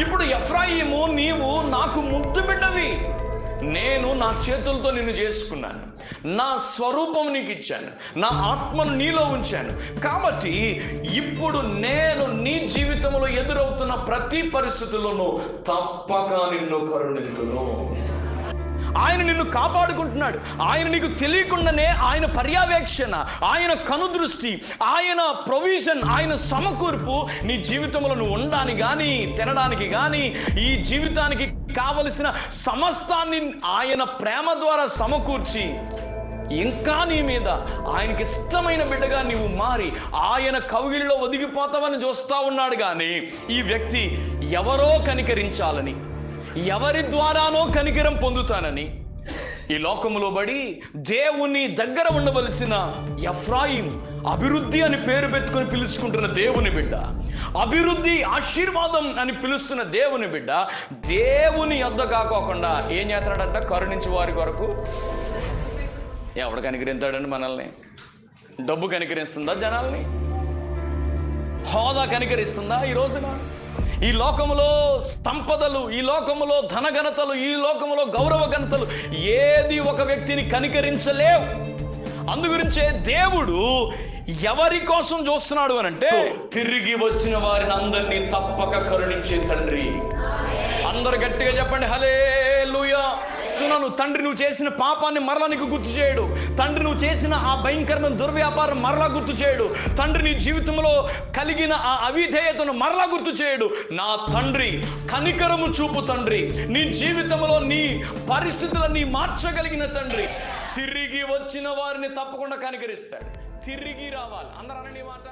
ఇప్పుడు ఎఫ్రాయిము, నీవు నాకు ముద్దు బిడ్డవి, నేను నా చేతులతో నిన్ను చేసుకున్నాను, నా స్వరూపం నీకు ఇచ్చాను, నా ఆత్మను నీలో ఉంచాను. కాబట్టి ఇప్పుడు నేను నీ జీవితంలో ఎదురవుతున్న ప్రతి పరిస్థితుల్లోనూ తప్పక నిన్ను కరుణింతును. ఆయన నిన్ను కాపాడుకుంటున్నాడు. ఆయన నీకు తెలియకుండానే ఆయన పర్యవేక్షణ, ఆయన కనుదృష్టి, ఆయన ప్రొవిజన్, ఆయన సమకూర్పు నీ జీవితంలో నువ్వు ఉండడానికి కానీ, తినడానికి కానీ, ఈ జీవితానికి కావలసిన సమస్తాన్ని ఆయన ప్రేమ ద్వారా సమకూర్చి ఇంకా నీ మీద ఆయనకి ఇష్టమైన బిడ్డగా నీవు మారి ఆయన కౌగిలిలో ఒదిగిపోతావని చూస్తా ఉన్నాడు. కానీ ఈ వ్యక్తి ఎవరో కనికరించాలని, ఎవరి ద్వారానో కనికరం పొందుతానని ఈ లోకములో బడి దేవుని దగ్గర ఉండవలసిన ఎఫ్రాయిం, అభివృద్ధి అని పేరు పెట్టుకొని పిలుచుకుంటున్న దేవుని బిడ్డ, అభివృద్ధి ఆశీర్వాదం అని పిలుస్తున్న దేవుని బిడ్డ, దేవుని యొద్ద కాకోకుండా ఏం చేస్తాడంట? కరుణించి వారి కొరకు. ఎవడు కనికరిస్తాడండి మనల్ని? డబ్బు కనికరిస్తుందా జనాల్ని? హోదా కనికరిస్తుందా ఈ రోజున? ఈ లోకములో సంపదలు, ఈ లోకములో ధనఘనతలు, ఈ లోకములో గౌరవ ఘనతలు ఏది ఒక వ్యక్తిని కనికరించలేవు. అందుగురించే దేవుడు ఎవరి కోసం చూస్తున్నాడు అని అంటే, తిరిగి వచ్చిన వారిని అందరినీ తప్పక కరుణించే తండ్రి. అందరు గట్టిగా చెప్పండి హల్లెలూయా. తండ్రి నువ్వు చేసిన పాపాన్ని మరలా నీకు గుర్తు చేయడు. తండ్రి నువ్వు చేసిన ఆ భయంకరమైన దుర్వ్యాపారం మరలా గుర్తు చేయడు. తండ్రి నీ జీవితంలో కలిగిన ఆ అవిధేయతను మరలా గుర్తు చేయడు. నా తండ్రి కనికరము చూపు తండ్రి, నీ జీవితంలో నీ పరిస్థితులన్నీ మార్చగలిగిన తండ్రి. తిరిగి వచ్చిన వారిని తప్పకుండా కనికరిస్తాడు. తిరిగి రావాలి. అందరూ అనండి మాట.